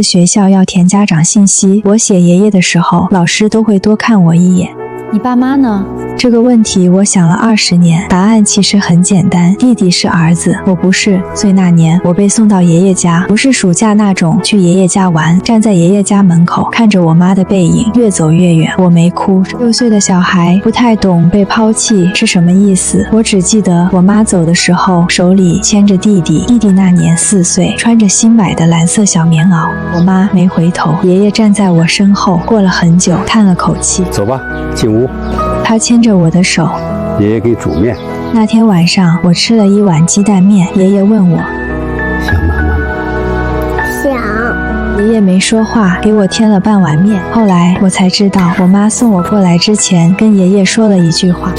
学校要填家长信息，我写爷爷的时候，老师都会多看我一眼。你爸妈呢？这个问题我想了20年，答案其实很简单，弟弟是儿子，我不是。所以那年我被送到爷爷家，不是暑假那种去爷爷家玩，站在爷爷家门口，看着我妈的背影越走越远，我没哭。6岁的小孩不太懂被抛弃是什么意思，我只记得我妈走的时候手里牵着弟弟，弟弟那年4岁，穿着新买的蓝色小棉袄，我妈没回头，爷爷站在我身后，过了很久，叹了口气，走吧，进屋。他牵着我的手，爷爷给煮面。那天晚上我吃了1碗鸡蛋面，爷爷问我想妈妈吗？想。爷爷没说话，给我添了半碗面。后来我才知道，我妈送我过来之前跟爷爷说了一句话。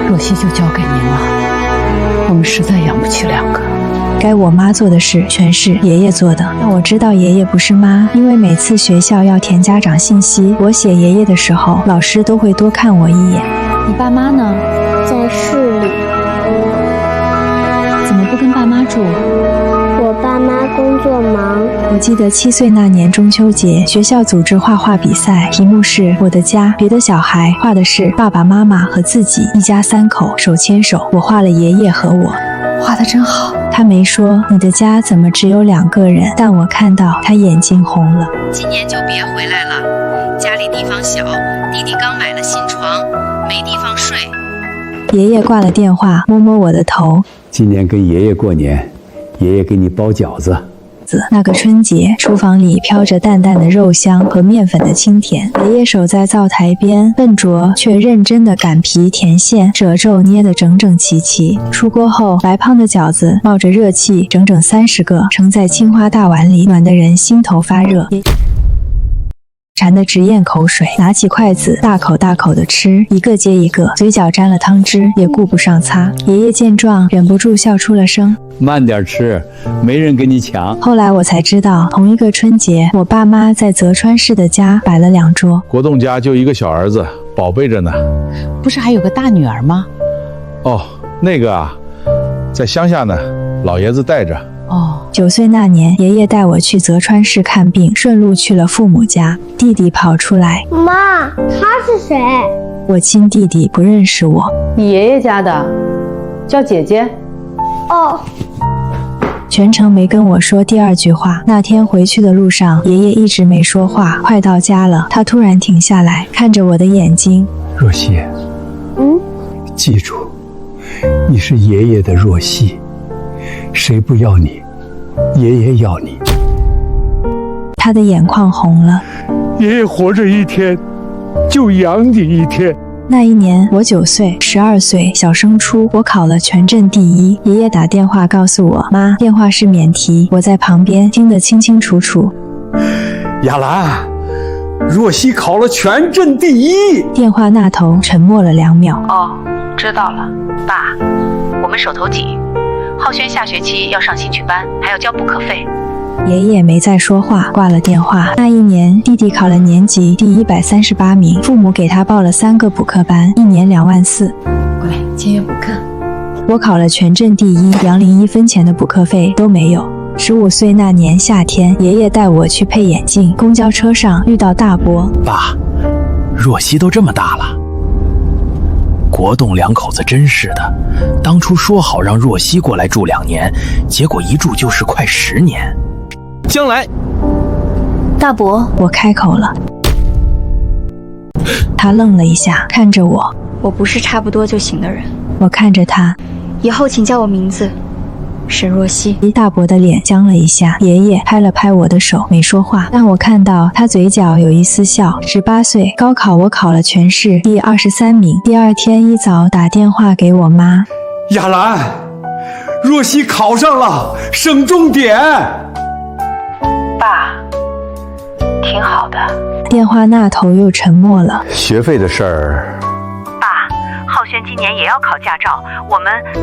若曦就交给您了，我们实在养不起2个。该我妈做的事全是爷爷做的，但我知道爷爷不是妈，因为每次学校要填家长信息，我写爷爷的时候，老师都会多看我一眼。你爸妈呢？在市里。怎么不跟爸妈住？我爸妈工作忙。我记得7岁那年中秋节，学校组织画画比赛，题目是我的家，别的小孩画的是爸爸妈妈和自己，一家3口手牵手，我画了爷爷和我。画得真好。他没说你的家怎么只有2个人，但我看到他眼睛红了。今年就别回来了，家里地方小，弟弟刚买了新床，没地方睡。爷爷挂了电话，摸摸我的头。今年跟爷爷过年，爷爷给你包饺子。那个春节，厨房里飘着淡淡的肉香和面粉的清甜。爷爷守在灶台边，笨拙却认真地擀皮填馅，褶皱捏得整整齐齐。出锅后，白胖的饺子冒着热气，整整30个盛在青花大碗里，暖得人心头发热。馋得直咽口水，拿起筷子大口大口地吃，一个接一个，嘴角沾了汤汁，也顾不上擦。爷爷见状，忍不住笑出了声。慢点吃，没人跟你抢。后来我才知道，同一个春节，我爸妈在泽川市的家摆了2桌。国栋家就一个小儿子，宝贝着呢。不是还有个大女儿吗？哦，那个啊，在乡下呢，老爷子带着。哦，9岁那年，爷爷带我去泽川市看病，顺路去了父母家。弟弟跑出来，妈，他是谁？我亲弟弟不认识我。你爷爷家的，叫姐姐。哦。全程没跟我说第2句话。那天回去的路上，爷爷一直没说话。快到家了，他突然停下来，看着我的眼睛。若曦，记住，你是爷爷的若曦，谁不要你，爷爷要你。他的眼眶红了。爷爷活着一天，就养你一天。那一年我9岁，12岁小升初，我考了全镇第1。爷爷打电话告诉我，妈，电话是免提。我在旁边听得清清楚楚。亚兰，若曦考了全镇第1。电话那头沉默了2秒。哦，知道了，爸，我们手头紧，浩轩下学期要上兴趣班，还要交补课费。爷爷没再说话，挂了电话。那一年，弟弟考了年级第138名，父母给他报了3个补课班，一年2万4。乖，节约补课。我考了全镇第1，杨林1分钱的补课费都没有。15岁那年夏天，爷爷带我去配眼镜，公交车上遇到大伯。爸，若曦都这么大了。国栋2口子真是的，当初说好让若曦过来住2年，结果一住就是快10年。将来，大伯，我开口了。他愣了一下，看着我。我不是差不多就行的人。我看着他。以后请叫我名字，是若曦。一大伯的脸僵了一下，爷爷拍了拍我的手，没说话，但我看到他嘴角有一丝笑。18岁，高考我考了全市第23名。第二天一早打电话给我妈，亚兰，若曦考上了，省重点。爸，挺好的。电话那头又沉默了。学费的事儿，爸，浩轩今年也要考驾照，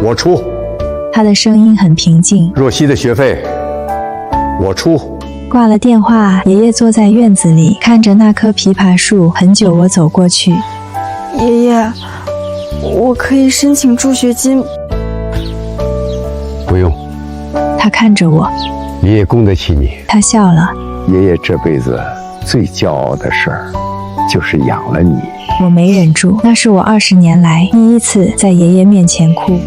我出。他的声音很平静。若曦的学费我出。挂了电话，爷爷坐在院子里，看着那棵枇杷树。很久，我走过去，爷爷，我可以申请助学金。不用，他看着我，爷爷供得起你。他笑了。爷爷这辈子最骄傲的事儿，就是养了你。我没忍住，那是我20年来第一次在爷爷面前哭。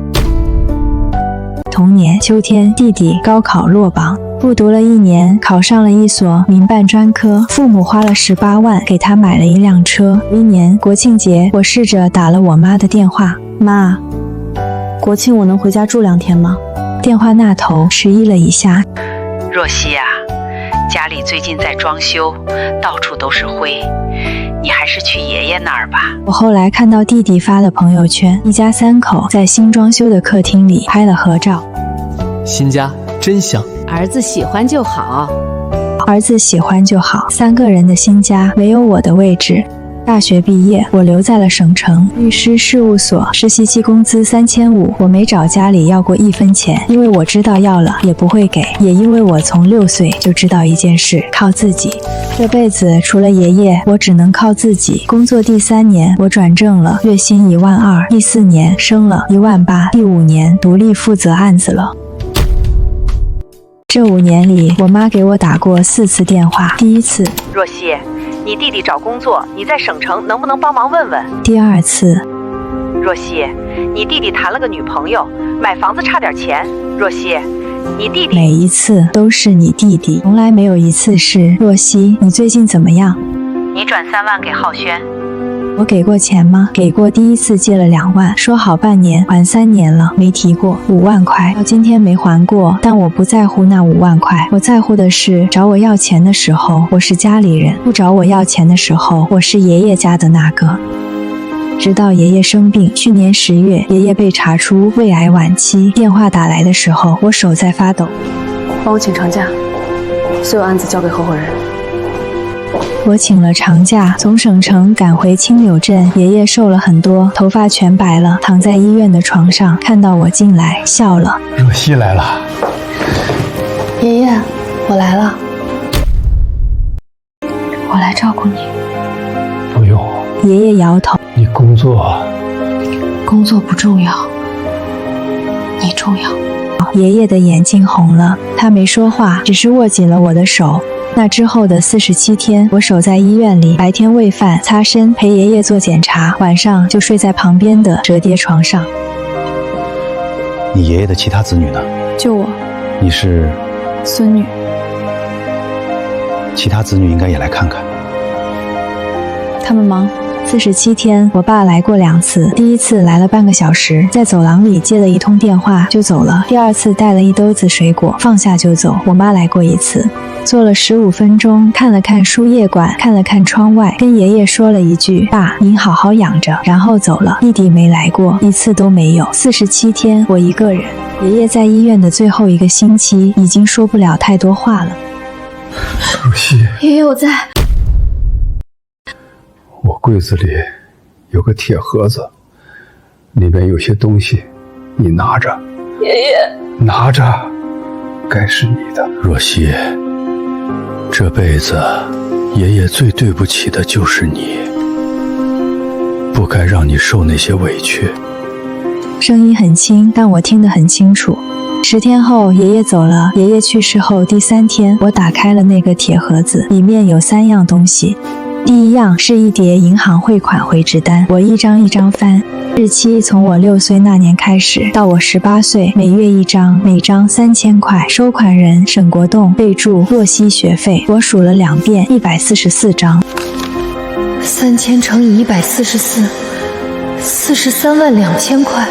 同年秋天，弟弟高考落榜，复读了1年，考上了一所民办专科，父母花了18万给他买了一辆车。1年国庆节，我试着打了我妈的电话，妈，国庆我能回家住2天吗？电话那头迟疑了一下，若曦啊，家里最近在装修，到处都是灰，你还是去爷爷那儿吧。我后来看到弟弟发的朋友圈，一家3口在新装修的客厅里拍了合照。新家真香，儿子喜欢就好。儿子喜欢就好，3个人的新家没有我的位置。大学毕业，我留在了省城律师事务所实习期，工资3500，我没找家里要过1分钱，因为我知道要了也不会给，也因为我从6岁就知道一件事，靠自己。这辈子除了爷爷，我只能靠自己。工作第3年，我转正了，月薪12000；第4年升了18000；第5年独立负责案子了。这5年里，我妈给我打过4次电话。第1次，若曦，你弟弟找工作，你在省城能不能帮忙问问？第2次，若曦，你弟弟谈了个女朋友，买房子差点钱。若曦，你弟弟……每一次都是你弟弟，从来没有一次是若曦，你最近怎么样？你转3万给浩轩。我给过钱吗？给过。第1次借了2万，说好半年，还3年了，没提过。5万块到今天没还过，但我不在乎那5万块，我在乎的是找我要钱的时候我是家里人，不找我要钱的时候我是爷爷家的那个。直到爷爷生病，去年10月，爷爷被查出胃癌晚期，电话打来的时候，我手在发抖。帮我请长假，所有案子交给合伙人。我请了长假，从省城赶回青柳镇。爷爷瘦了很多，头发全白了，躺在医院的床上，看到我进来，笑了。若曦来了。爷爷，我来了，我来照顾你。不用。爷爷摇头。你工作不重要，你重要。爷爷的眼睛红了，他没说话，只是握紧了我的手。那之后的47天，我守在医院里，白天喂饭、擦身，陪爷爷做检查，晚上就睡在旁边的折叠床上。你爷爷的其他子女呢？就我。你是孙女。其他子女应该也来看看。他们忙。47天，我爸来过2次，第1次来了半个小时，在走廊里接了一通电话就走了。第2次带了一兜子水果，放下就走。我妈来过1次，坐了15分钟，看了看输液管，看了看窗外，跟爷爷说了一句：“爸，您好好养着。”然后走了。弟弟没来过，1次都没有。47天，我一个人。爷爷在医院的最后1个星期，已经说不了太多话了。若曦，爷爷，我在。我柜子里有个铁盒子，里面有些东西，你拿着。爷爷，拿着，该是你的。若曦，这辈子爷爷最对不起的就是你，不该让你受那些委屈。声音很轻，但我听得很清楚。10天后，爷爷走了。爷爷去世后第3天，我打开了那个铁盒子，里面有3样东西。第1样是一叠银行汇款回执单，我一张一张翻，日期从我6岁那年开始到我18岁，每月1张，每张3000块，收款人沈国栋，备注若曦学费。我数了2遍，144张。3000乘以144，432000块。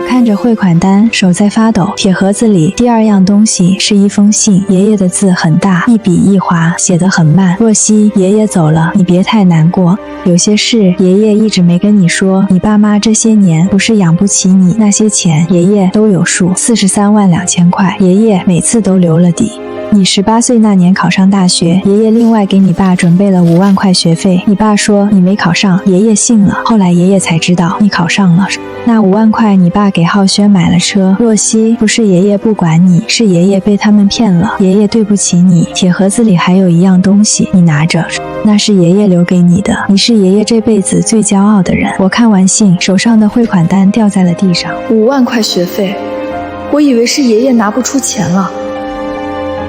看着着汇款单，手在发抖。铁盒子里第二样东西是一封信，爷爷的字很大，一笔一划，写得很慢。若曦，爷爷走了，你别太难过。有些事爷爷一直没跟你说，你爸妈这些年不是养不起你，那些钱爷爷都有数，43万2千块，爷爷每次都留了底。你18岁那年考上大学，爷爷另外给你爸准备了5万块学费。你爸说你没考上，爷爷信了。后来爷爷才知道你考上了。那5万块，你爸给浩轩买了车。若曦，不是爷爷不管你，是爷爷被他们骗了。爷爷对不起你。铁盒子里还有一样东西，你拿着，那是爷爷留给你的。你是爷爷这辈子最骄傲的人。我看完信，手上的汇款单掉在了地上。5万块学费，我以为是爷爷拿不出钱了。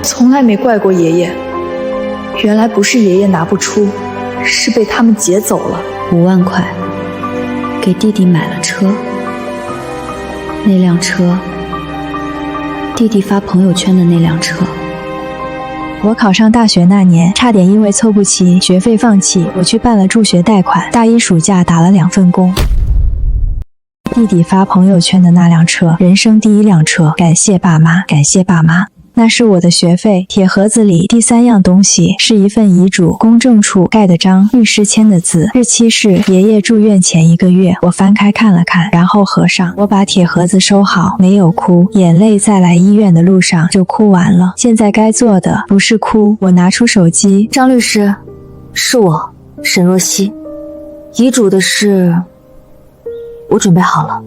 从来没怪过爷爷，原来不是爷爷拿不出，是被他们劫走了。5万块，给弟弟买了车。那辆车，弟弟发朋友圈的那辆车。我考上大学那年，差点因为凑不齐学费放弃，我去办了助学贷款。大一暑假打了2份工。弟弟发朋友圈的那辆车，人生第1辆车，感谢爸妈，感谢爸妈。那是我的学费。铁盒子里第3样东西是一份遗嘱，公证处盖的章，律师签的字，日期是爷爷住院前1个月。我翻开看了看，然后合上。我把铁盒子收好，没有哭，眼泪在来医院的路上就哭完了。现在该做的不是哭。我拿出手机，张律师，是我沈若曦，遗嘱的事我准备好了。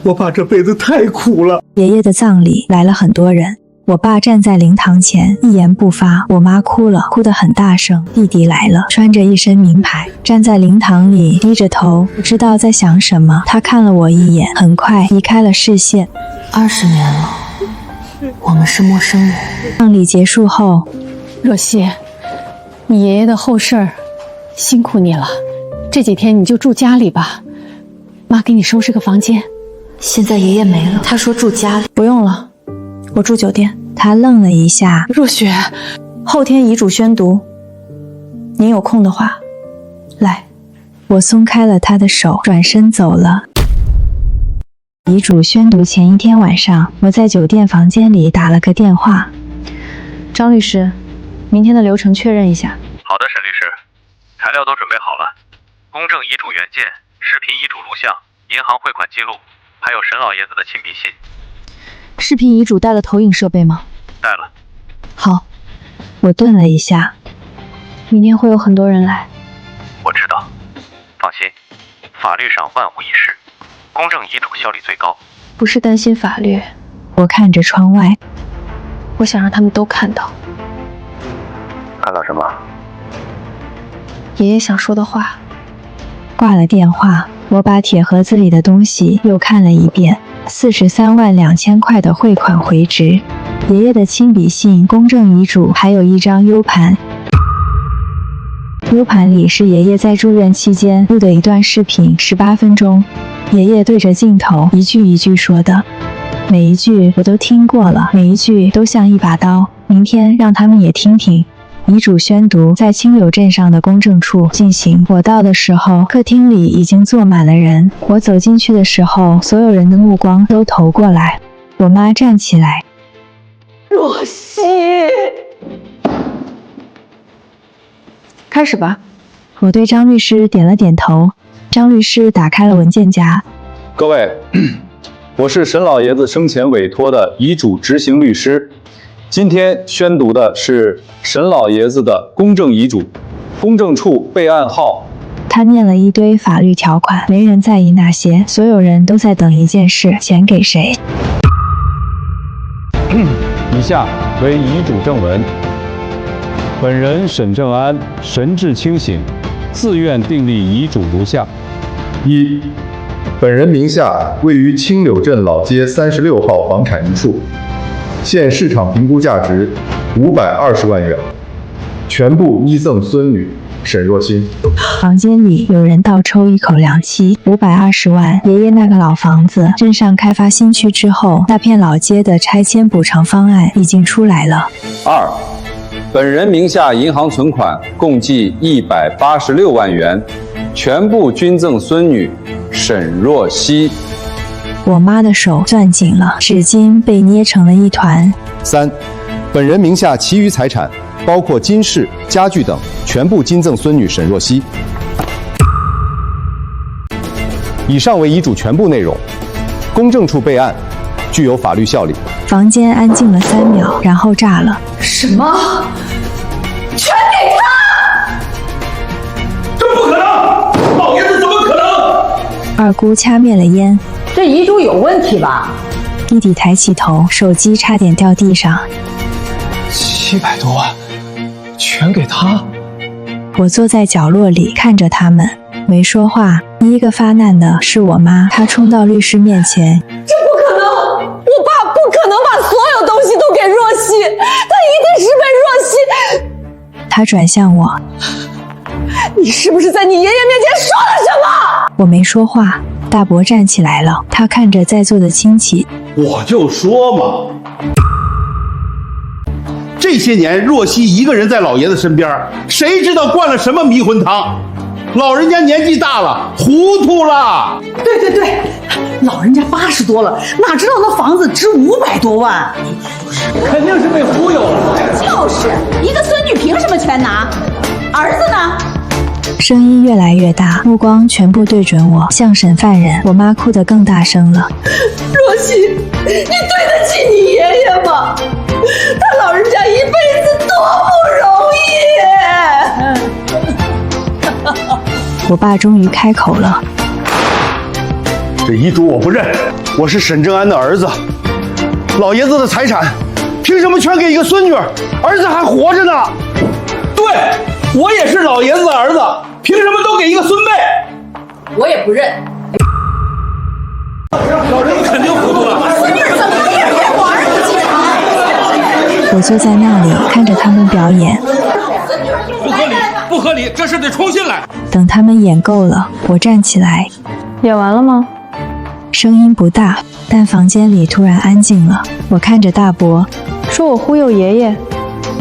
我爸这辈子太苦了。爷爷的葬礼来了很多人，我爸站在灵堂前一言不发，我妈哭了，哭得很大声。弟弟来了，穿着一身名牌，站在灵堂里低着头，不知道在想什么。他看了我一眼，很快移开了视线。20年了，我们是陌生人。葬礼结束后，若曦，你爷爷的后事儿辛苦你了，这几天你就住家里吧，妈给你收拾个房间。现在爷爷没了，他说住家里。不用了，我住酒店。他愣了一下。若雪，后天遗嘱宣读，您有空的话来。我松开了他的手，转身走了。遗嘱宣读前1天晚上，我在酒店房间里打了个电话。张律师，明天的流程确认一下。好的，沈律师，材料都准备好了，公证遗嘱原件、视频遗嘱录像、银行汇款记录，还有沈老爷子的亲笔信。视频遗嘱带了投影设备吗？带了。好。我顿了一下。明天会有很多人来。我知道，放心，法律上万无一失，公证遗嘱效率最高。不是担心法律，我看着窗外，我想让他们都看到。看到什么？爷爷想说的话。挂了电话，我把铁盒子里的东西又看了一遍，43万2千块的汇款回执，爷爷的亲笔信、公证遗嘱，还有一张 U 盘。U 盘里是爷爷在住院期间录的一段视频，18分钟。爷爷对着镜头一句一句说的，每一句我都听过了，每一句都像一把刀。明天让他们也听听。遗嘱宣读在青柳镇上的公证处进行。我到的时候，客厅里已经坐满了人。我走进去的时候，所有人的目光都投过来。我妈站起来，若曦，开始吧。我对张律师点了点头。张律师打开了文件夹。各位，我是沈老爷子生前委托的遗嘱执行律师。今天宣读的是沈老爷子的公证遗嘱，公证处备案号。他念了一堆法律条款，没人在意那些，所有人都在等一件事：钱给谁？以下为遗嘱正文。本人沈正安神志清醒，自愿订立遗嘱如下：一、本人名下位于青柳镇老街36号房产一处，现市场评估价值520万元，全部依赠孙女沈若曦。房间里有人倒抽一口凉气。520万，爷爷那个老房子，镇上开发新区之后，那片老街的拆迁补偿方案已经出来了。二、本人名下银行存款共计186万元，全部均赠孙女沈若曦。我妈的手攥紧了，纸巾被捏成了一团。3. 本人名下其余财产，包括金饰、家具等，全部金赠孙女沈若曦。以上为遗嘱全部内容，公证处备案，具有法律效力。房间安静了3秒，然后炸了。什么？全给他！这不可能！老爷子怎么可能？二姑掐灭了烟。这遗嘱有问题吧？弟弟抬起头，手机差点掉地上。700多万，全给他。我坐在角落里看着他们，没说话。第一个发难的是我妈，她冲到律师面前。这不可能！我爸不可能把所有东西都给若曦，他一定是被若曦。她转向我，你是不是在你爷爷面前说了什么？我没说话。大伯站起来了，他看着在座的亲戚。我就说嘛，这些年若曦一个人在老爷子身边，谁知道灌了什么迷魂汤？老人家年纪大了，糊涂了。对，老人家80多了，哪知道那房子值500多万？肯定是被忽悠了。就是一个孙女，凭什么全拿？儿子呢？声音越来越大，目光全部对准我，像审犯人。我妈哭得更大声了。若曦，你对得起你爷爷吗？他老人家一辈子多不容易。我爸终于开口了。这遗嘱我不认，我是沈正安的儿子，老爷子的财产凭什么全给一个孙女？儿子还活着呢。对，我也是老爷子的儿子，凭什么都给一个孙辈？我也不认。老人肯定糊涂了。孙女怎么能也给我儿子继承？我坐在那里看着他们表演。不合理，不合理，这事得重新来。等他们演够了，我站起来。演完了吗？声音不大，但房间里突然安静了。我看着大伯，说我忽悠爷爷。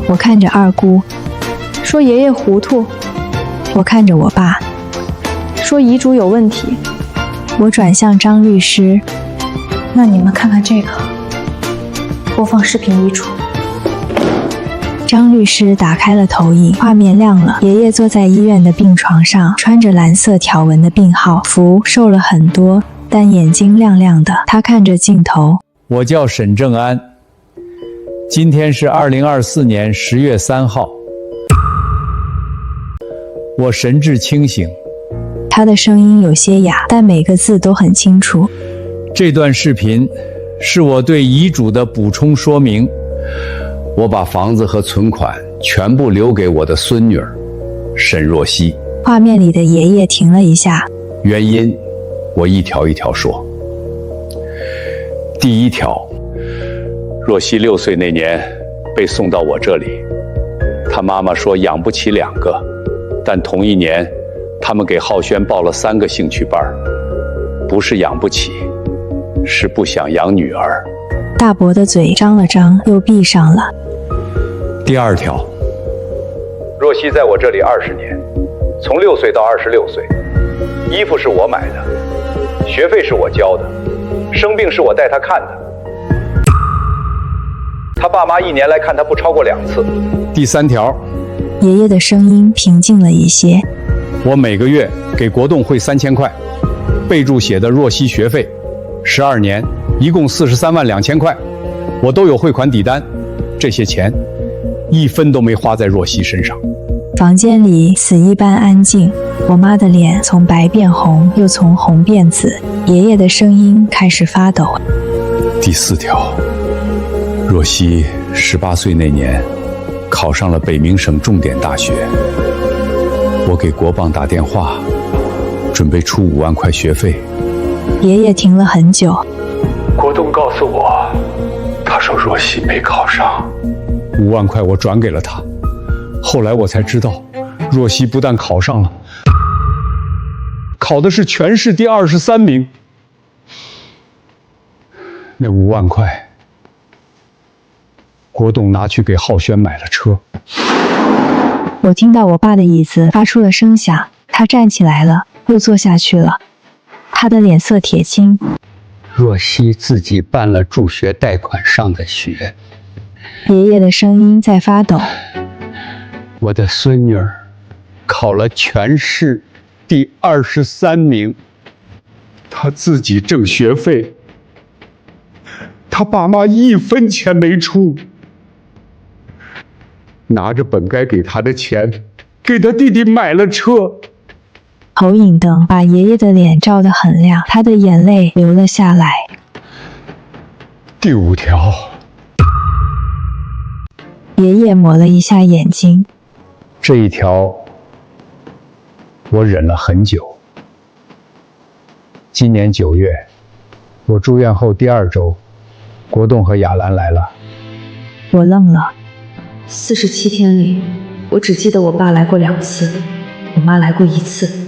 我看着二姑，说爷爷糊涂。我看着我爸，说遗嘱有问题。我转向张律师，那你们看看这个，播放视频遗嘱。张律师打开了投影，画面亮了。爷爷坐在医院的病床上，穿着蓝色条纹的病号服，瘦了很多，但眼睛亮亮的。他看着镜头。我叫沈正安，今天是2024年10月3号。我神志清醒。他的声音有些哑，但每个字都很清楚。这段视频是我对遗嘱的补充说明。我把房子和存款全部留给我的孙女儿沈若曦。画面里的爷爷停了一下。原因我一条一条说。第一条，若曦6岁那年被送到我这里，她妈妈说养不起2个，但同一年他们给浩轩报了3个兴趣班，不是养不起，是不想养女儿。大伯的嘴张了张，又闭上了。第二条，若曦在我这里20年，从6岁到26岁，衣服是我买的，学费是我交的，生病是我带她看的。她爸妈1年来看她不超过2次。第3条，爷爷的声音平静了一些。我每个月给国动汇3000块，备注写的若曦学费，12年一共43万2千块，我都有汇款底单，这些钱1分都没花在若曦身上。房间里死一般安静，我妈的脸从白变红，又从红变紫，爷爷的声音开始发抖。第4条，若曦18岁那年考上了北明省重点大学，我给国棒打电话，准备出5万块学费。爷爷停了很久。国栋告诉我，他说若曦没考上，5万块我转给了他。后来我才知道，若曦不但考上了，考的是全市第23名。那5万块，国栋拿去给浩轩买了车。我听到我爸的椅子发出了声响，他站起来了，又坐下去了。他的脸色铁青。若曦自己办了助学贷款上的学。爷爷的声音在发抖。我的孙女儿考了全市第23名，她自己挣学费，她爸妈1分钱没出，拿着本该给她的钱，给她弟弟买了车。投影灯把爷爷的脸照得很亮，他的眼泪流了下来。第5条，爷爷抹了一下眼睛。这一条我忍了很久。今年9月，我住院后第2周，国栋和雅兰来了。我愣了。47天里，我只记得我爸来过2次，我妈来过1次。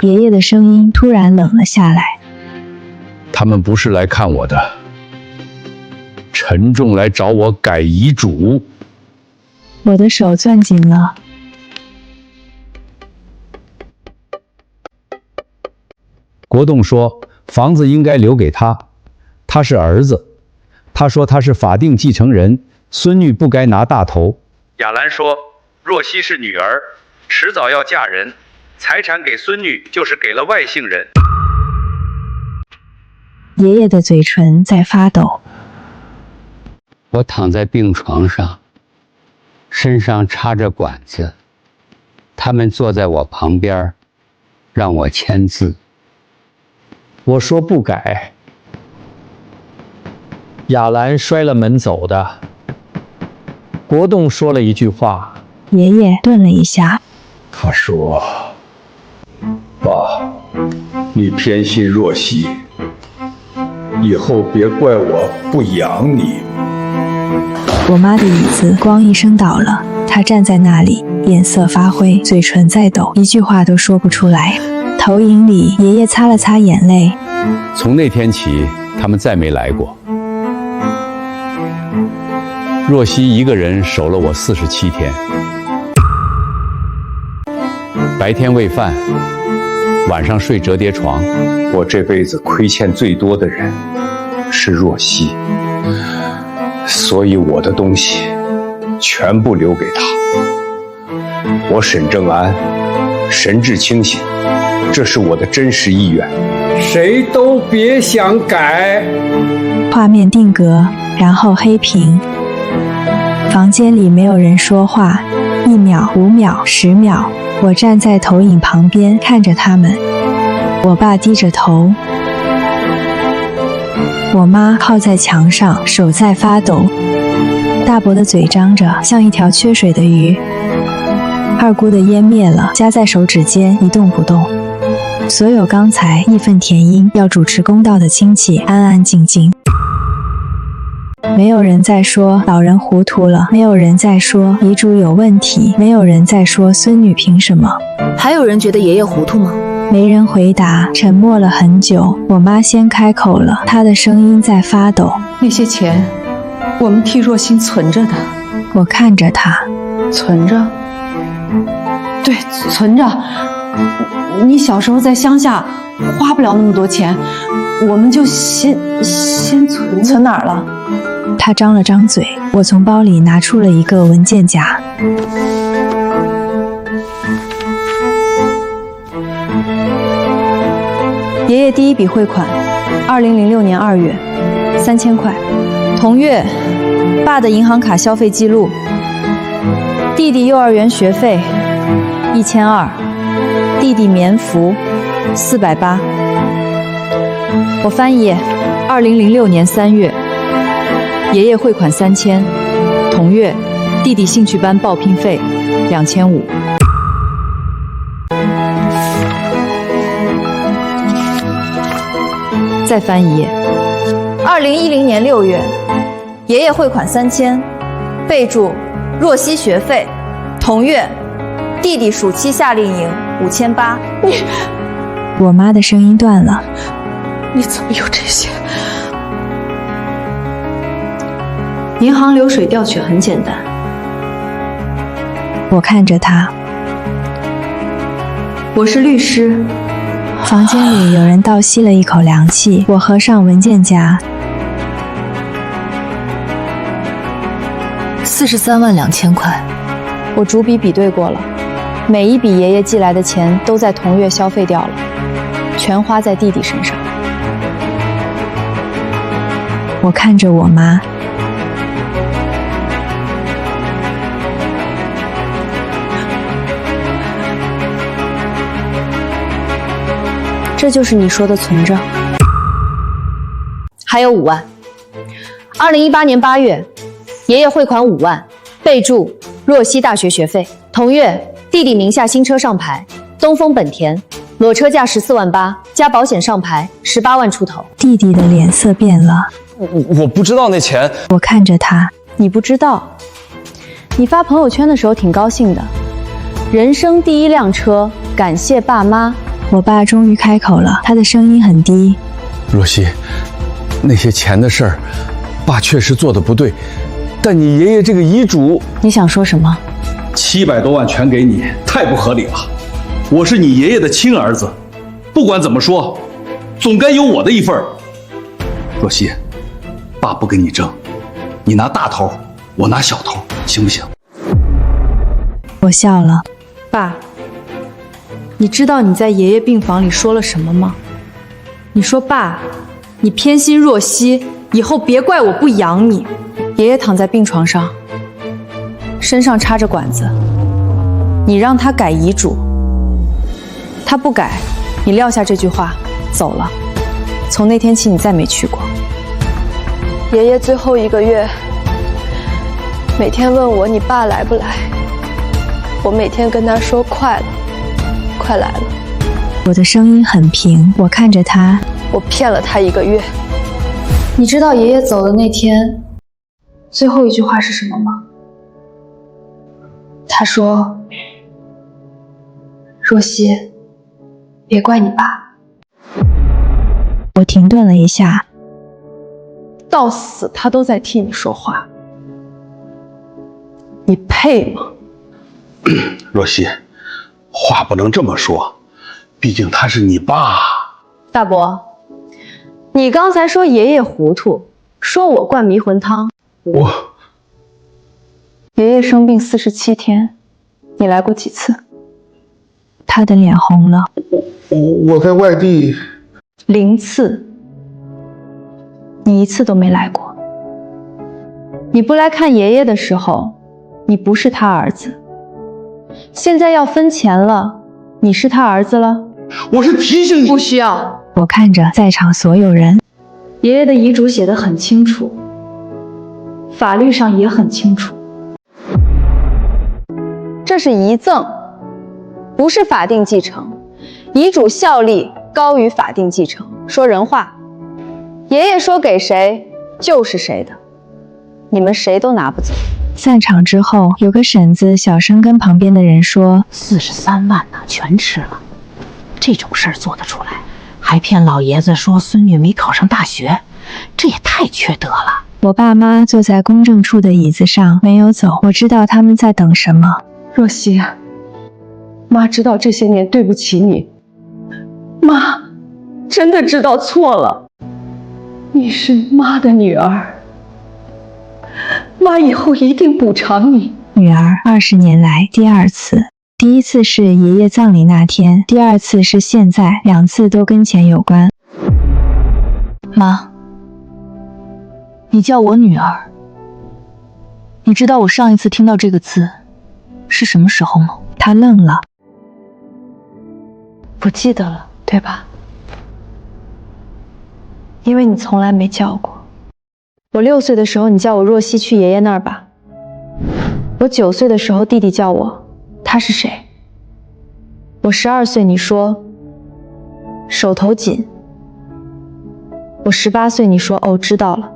爷爷的声音突然冷了下来。他们不是来看我的，陈重来找我改遗嘱。我的手攥紧了。国栋说房子应该留给他，他是儿子。他说他是法定继承人，孙女不该拿大头。雅兰说若曦是女儿，迟早要嫁人，财产给孙女就是给了外姓人。爷爷的嘴唇在发抖。我躺在病床上，身上插着管子，他们坐在我旁边，让我签字。我说不改。雅兰摔了门走的。国栋说了一句话。爷爷顿了一下。他说：“爸，你偏心若曦，以后别怪我不养你。”我妈的椅子咣一声倒了，她站在那里，脸色发灰，嘴唇在抖，一句话都说不出来。投影里，爷爷擦了擦眼泪。从那天起，他们再没来过。若曦一个人守了我47天，白天喂饭，晚上睡折叠床。我这辈子亏欠最多的人是若曦，所以我的东西全部留给他。我沈正安神志清醒，这是我的真实意愿。谁都别想改。画面定格，然后黑屏。房间里没有人说话。1秒、5秒、10秒，我站在投影旁边看着他们。我爸低着头，我妈靠在墙上，手在发抖。大伯的嘴张着，像一条缺水的鱼。二姑的烟灭了，夹在手指间一动不动。所有刚才义愤填膺要主持公道的亲戚安安静静。没有人在说老人糊涂了，没有人在说遗嘱有问题，没有人在说孙女凭什么。还有人觉得爷爷糊涂吗？没人回答，沉默了很久。我妈先开口了，她的声音在发抖。那些钱，我们替若曦存着的。我看着她，存着？对，存着。你小时候在乡下花不了那么多钱，我们就先存。存哪儿了？他张了张嘴，我从包里拿出了一个文件夹。爷爷第一笔汇款，2006年2月，3000块。同月，爸的银行卡消费记录，弟弟幼儿园学费1200，弟弟棉服480。我翻页，2006年3月。爷爷汇款3000，同月，弟弟兴趣班报拼费2500。再翻一页，2010年6月，爷爷汇款3000，备注若曦学费，同月，弟弟暑期夏令营5800。我妈的声音断了。你怎么有这些？银行流水调取很简单。我看着他。我是律师，房间里有人倒吸了一口凉气，我合上文件夹。432000块，我逐笔比对过了，每一笔爷爷寄来的钱都在同月消费掉了，全花在弟弟身上。我看着我妈，这就是你说的存着。还有5万。2018年8月，爷爷汇款5万，备注若曦大学学费。同月，弟弟名下新车上牌，东风本田，裸车价14万8，加保险上牌18万出头。弟弟的脸色变了。我不知道那钱。我看着他，你不知道？你发朋友圈的时候挺高兴的，人生第1辆车，感谢爸妈。我爸终于开口了，他的声音很低。若曦，那些钱的事儿，爸确实做的不对，但你爷爷这个遗嘱……你想说什么？700多万全给你，太不合理了。我是你爷爷的亲儿子，不管怎么说，总该有我的一份儿。若曦，爸不跟你争，你拿大头，我拿小头，行不行？我笑了。爸，你知道你在爷爷病房里说了什么吗？你说爸，你偏心若曦，以后别怪我不养你。爷爷躺在病床上，身上插着管子，你让他改遗嘱，他不改，你撂下这句话走了。从那天起，你再没去过。爷爷最后1个月，每天问我你爸来不来，我每天跟他说快了，快来了。我的声音很平，我看着他，我骗了他1个月。你知道爷爷走的那天，最后一句话是什么吗？他说：“若曦，别怪你爸。”我停顿了一下。到死他都在替你说话，你配吗？若曦，话不能这么说，毕竟他是你爸。大伯，你刚才说爷爷糊涂，说我灌迷魂汤。爷爷生病47天，你来过几次？他的脸红了。我在外地0次。你1次都没来过。你不来看爷爷的时候，你不是他儿子。现在要分钱了，你是他儿子了。我是提醒你，不需要。我看着在场所有人，爷爷的遗嘱写得很清楚，法律上也很清楚。这是遗赠，不是法定继承。遗嘱效力高于法定继承。说人话。爷爷说给谁就是谁的，你们谁都拿不走。散场之后，有个婶子小声跟旁边的人说：“43万呢，全吃了。这种事儿做得出来，还骗老爷子说孙女没考上大学，这也太缺德了。”我爸妈坐在公证处的椅子上，没有走。我知道他们在等什么。若曦，妈知道这些年对不起你，妈真的知道错了。你是妈的女儿，妈以后一定补偿你。女儿20年来第2次，第1次是爷爷葬礼那天，第2次是现在，2次都跟钱有关。妈，你叫我女儿，你知道我上一次听到这个字是什么时候吗？她愣了，不记得了，对吧？因为你从来没叫过。我6岁的时候，你叫我若曦去爷爷那儿吧。我9岁的时候，弟弟叫我，他是谁？我12岁，你说手头紧。我18岁，你说哦，知道了。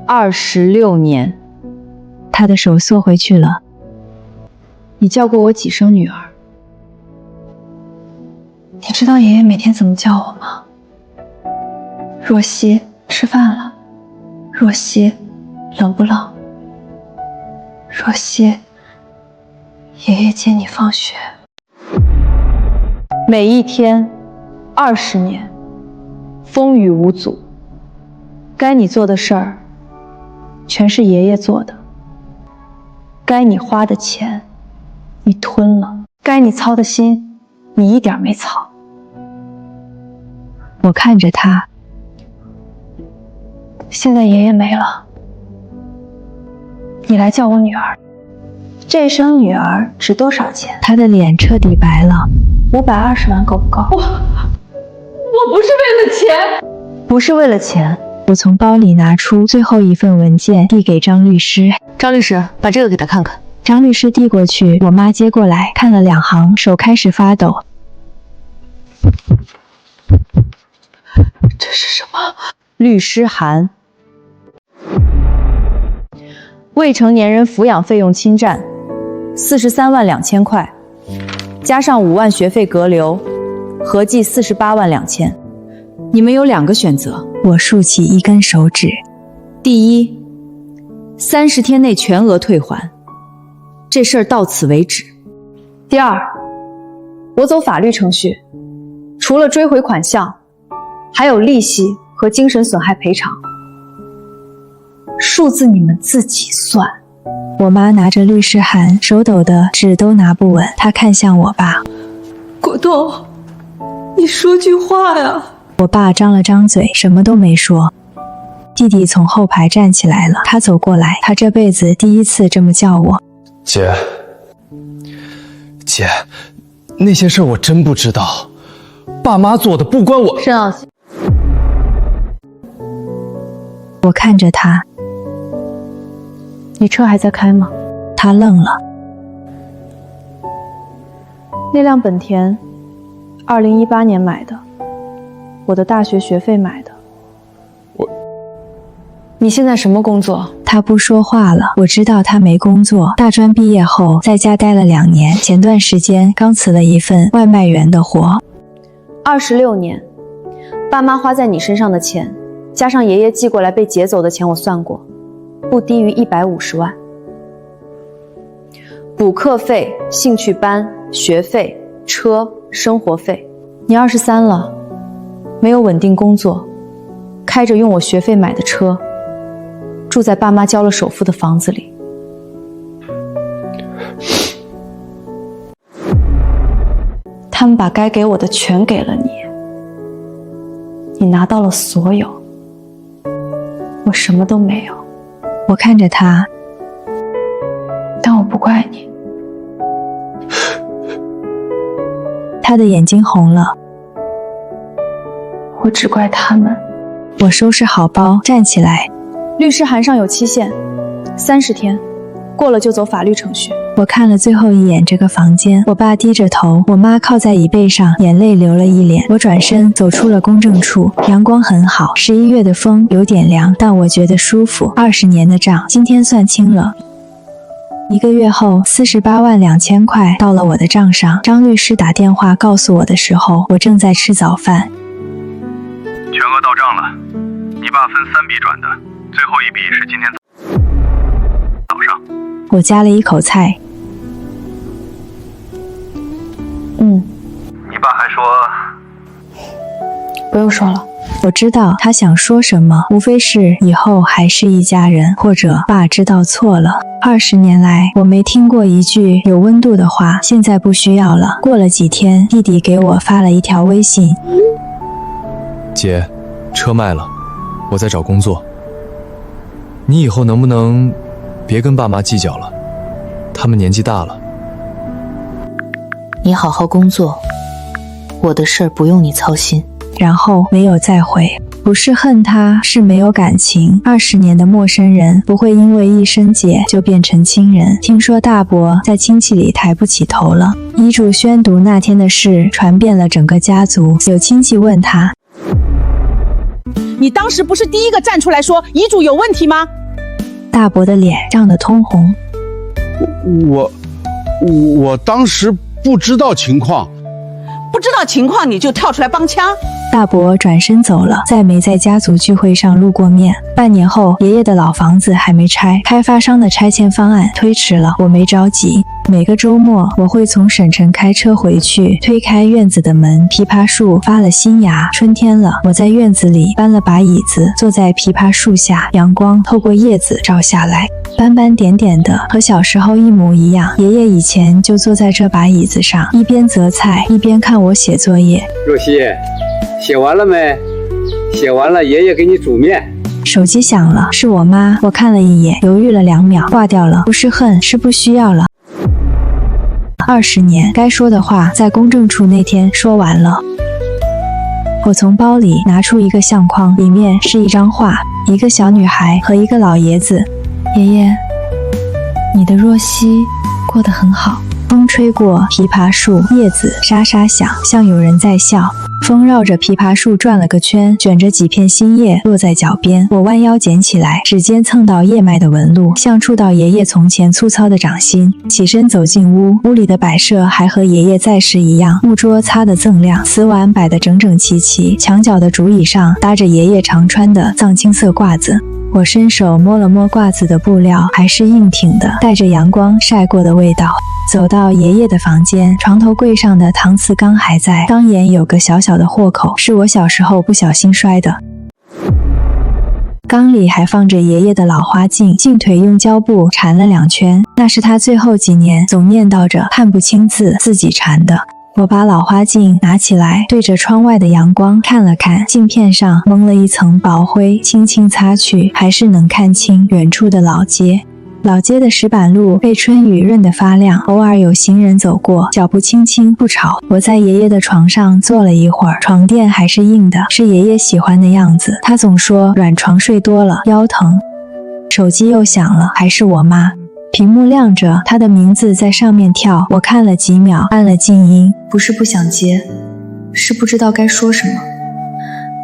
26年，他的手缩回去了。你叫过我几声女儿？你知道爷爷每天怎么叫我吗？若曦，吃饭了。若曦，冷不冷？若曦，爷爷接你放学。每一天， 20年，风雨无阻。该你做的事儿，全是爷爷做的；该你花的钱，你吞了；该你操的心，你一点没操。我看着他，现在爷爷没了，你来叫我女儿。这生女儿值多少钱？他的脸彻底白了。520万够不够？我不是为了钱，不是为了钱。我从包里拿出最后一份文件，递给张律师。张律师，把这个给他看看。张律师递过去，我妈接过来看了2行，手开始发抖。这是什么？律师函。未成年人抚养费用侵占43万2千块，加上5万学费隔留，合计48万2千。你们有2个选择。我竖起一根手指。第一，30天内全额退还，这事儿到此为止。第二，我走法律程序，除了追回款项，还有利息和精神损害赔偿，数字你们自己算。我妈拿着律师函，手抖的纸都拿不稳。她看向我爸，果冻，你说句话呀！我爸张了张嘴，什么都没说。弟弟从后排站起来了，他走过来，他这辈子第一次这么叫我。姐，那些事我真不知道，爸妈做的不关我。申奥西，我看着他，你车还在开吗？他愣了。那辆本田，2018年买的，我的大学学费买的。你现在什么工作？他不说话了。我知道他没工作，大专毕业后在家待了2年，前段时间刚辞了一份外卖员的活。26年，爸妈花在你身上的钱，加上爷爷寄过来被劫走的钱，我算过，不低于150万。补课费、兴趣班、学费、车、生活费。你23了，没有稳定工作，开着用我学费买的车，住在爸妈交了首付的房子里。他们把该给我的全给了你，你拿到了所有，我什么都没有。我看着他，但我不怪你。他的眼睛红了。我只怪他们。我收拾好包，站起来。律师函上有期限，30天，过了就走法律程序。我看了最后一眼这个房间，我爸低着头，我妈靠在椅背上，眼泪流了一脸。我转身走出了公证处，阳光很好，11月的风有点凉，但我觉得舒服。20年的账，今天算清了。1个月后，48万2千块到了我的账上。张律师打电话告诉我的时候，我正在吃早饭。全额到账了，你爸分3笔转的，最后一笔是今天早上。我夹了一口菜。你爸还说，不用说了。我知道他想说什么，无非是以后还是一家人，或者爸知道错了。20年来，我没听过一句有温度的话，现在不需要了。过了几天，弟弟给我发了一条微信：姐，车卖了，我在找工作。你以后能不能别跟爸妈计较了？他们年纪大了。你好好工作，我的事儿不用你操心。然后没有再回。不是恨他，是没有感情。20年的陌生人不会因为一声姐就变成亲人。听说大伯在亲戚里抬不起头了。遗嘱宣读那天的事传遍了整个家族，有亲戚问他：你当时不是第一个站出来说遗嘱有问题吗？大伯的脸涨得通红。我当时不知道情况。不知道情况你就跳出来帮腔？大伯转身走了，再没在家族聚会上露过面。半年后，爷爷的老房子还没拆，开发商的拆迁方案推迟了，我没着急。每个周末，我会从省城开车回去，推开院子的门，枇杷树发了新芽。春天了，我在院子里搬了把椅子，坐在枇杷树下，阳光透过叶子照下来，斑斑点点的，和小时候一模一样。爷爷以前就坐在这把椅子上，一边择菜，一边看我写作业。若曦，写完了没？写完了，爷爷给你煮面。手机响了，是我妈。我看了一眼，犹豫了2秒，挂掉了。不是恨，是不需要了。20年，该说的话在公证处那天说完了。我从包里拿出一个相框，里面是一张画，一个小女孩和一个老爷子。爷爷，你的若曦过得很好。风吹过枇杷树，叶子沙沙响，像有人在笑。风绕着枇杷树转了个圈，卷着几片新叶落在脚边。我弯腰捡起来，指尖蹭到叶脉的纹路，像触到爷爷从前粗糙的掌心。起身走进屋，屋里的摆设还和爷爷在时一样，木桌擦得锃亮，瓷碗摆得整整齐齐，墙角的竹椅上搭着爷爷常穿的藏青色褂子。我伸手摸了摸褂子的布料，还是硬挺的，带着阳光晒过的味道。走到爷爷的房间，床头柜上的搪瓷缸还在，缸沿有个小小的豁口，是我小时候不小心摔的。缸里还放着爷爷的老花镜，镜腿用胶布缠了2圈，那是他最后几年总念叨着看不清字自己缠的。我把老花镜拿起来，对着窗外的阳光看了看，镜片上蒙了一层薄灰，轻轻擦去，还是能看清远处的老街。老街的石板路被春雨润得发亮，偶尔有行人走过，脚步轻轻不吵。我在爷爷的床上坐了一会儿，床垫还是硬的，是爷爷喜欢的样子。他总说软床睡多了腰疼。手机又响了，还是我妈。屏幕亮着，她的名字在上面跳，我看了几秒，按了静音。不是不想接，是不知道该说什么。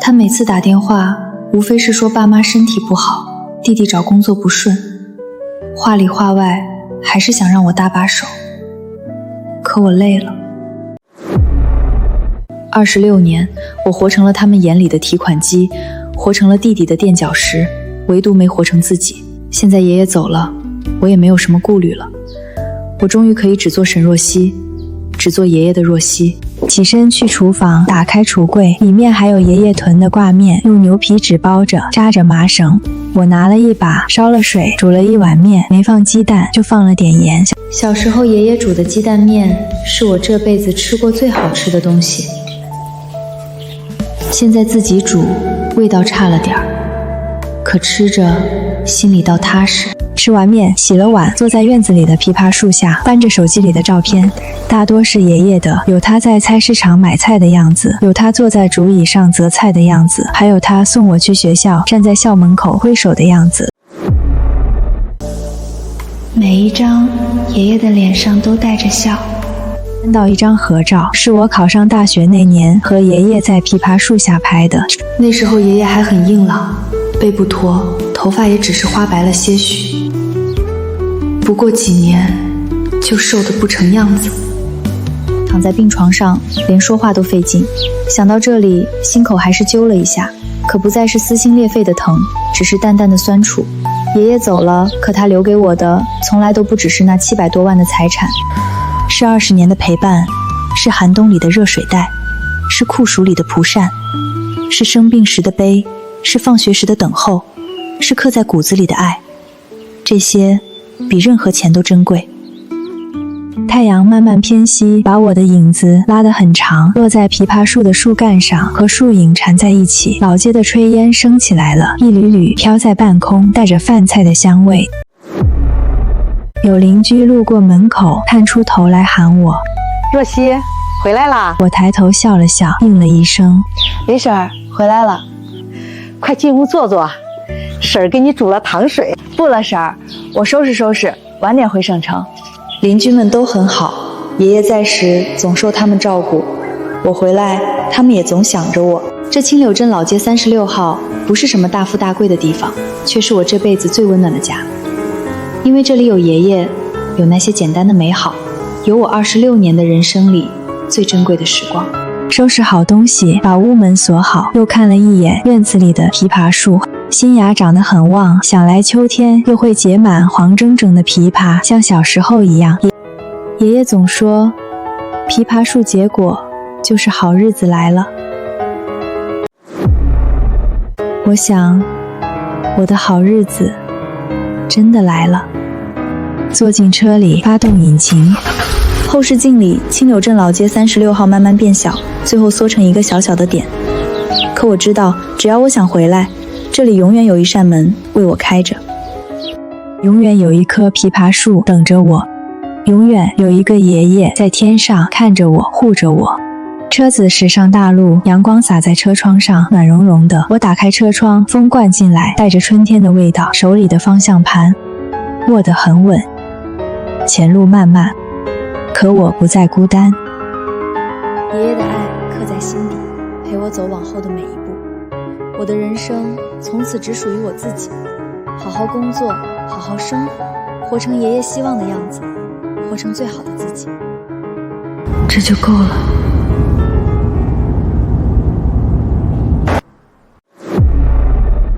他每次打电话，无非是说爸妈身体不好，弟弟找工作不顺，话里话外还是想让我搭把手。可我累了。26年，我活成了他们眼里的提款机，活成了弟弟的垫脚石，唯独没活成自己。现在爷爷走了，我也没有什么顾虑了。我终于可以只做沈若曦，只做爷爷的若曦。起身去厨房，打开橱柜，里面还有爷爷囤的挂面，用牛皮纸包着，扎着麻绳。我拿了一把，烧了水，煮了一碗面，没放鸡蛋，就放了点盐。小时候爷爷煮的鸡蛋面是我这辈子吃过最好吃的东西。现在自己煮，味道差了点儿，可吃着心里倒踏实。吃完面，洗了碗，坐在院子里的枇杷树下，翻着手机里的照片，大多是爷爷的，有他在菜市场买菜的样子，有他坐在竹椅上择菜的样子，还有他送我去学校，站在校门口挥手的样子。每一张爷爷的脸上都带着笑。看到一张合照，是我考上大学那年和爷爷在枇杷树下拍的。那时候爷爷还很硬朗，背不驼，头发也只是花白了些许。不过几年，就瘦得不成样子。躺在病床上，连说话都费劲。想到这里，心口还是揪了一下，可不再是撕心裂肺的疼，只是淡淡的酸楚。爷爷走了，可他留给我的，从来都不只是那700多万的财产，是20年的陪伴，是寒冬里的热水袋，是酷暑里的蒲扇，是生病时的悲，是放学时的等候，是刻在骨子里的爱。这些比任何钱都珍贵。太阳慢慢偏西，把我的影子拉得很长，落在枇杷树的树干上，和树影缠在一起。老街的炊烟升起来了，一缕缕飘在半空，带着饭菜的香味。有邻居路过门口，探出头来喊我：“若曦，回来啦！”我抬头笑了笑，应了一声：“林婶儿回来了，快进屋坐坐，婶儿给你煮了糖水。”不了，婶儿，我收拾收拾，晚点回省城。邻居们都很好，爷爷在时总受他们照顾，我回来他们也总想着我。这青柳镇老街36号不是什么大富大贵的地方，却是我这辈子最温暖的家。因为这里有爷爷，有那些简单的美好，有我26年的人生里最珍贵的时光。收拾好东西，把屋门锁好，又看了一眼院子里的枇杷树，新芽长得很旺，想来秋天又会结满黄铮铮的枇杷，像小时候一样。爷爷总说，枇杷树结果就是好日子来了。我想，我的好日子真的来了。坐进车里，发动引擎。后视镜里，青柳镇老街36号慢慢变小，最后缩成一个小小的点。可我知道，只要我想回来，这里永远有一扇门为我开着，永远有一棵枇杷树等着我，永远有一个爷爷在天上看着我，护着我。车子驶上大路，阳光洒在车窗上，暖融融的。我打开车窗，风灌进来，带着春天的味道。手里的方向盘握得很稳，前路漫漫，可我不再孤单。爷爷的爱刻在心底，陪我走往后的每一步。我的人生从此只属于我自己，好好工作，好好生活，活成爷爷希望的样子，活成最好的自己，这就够了。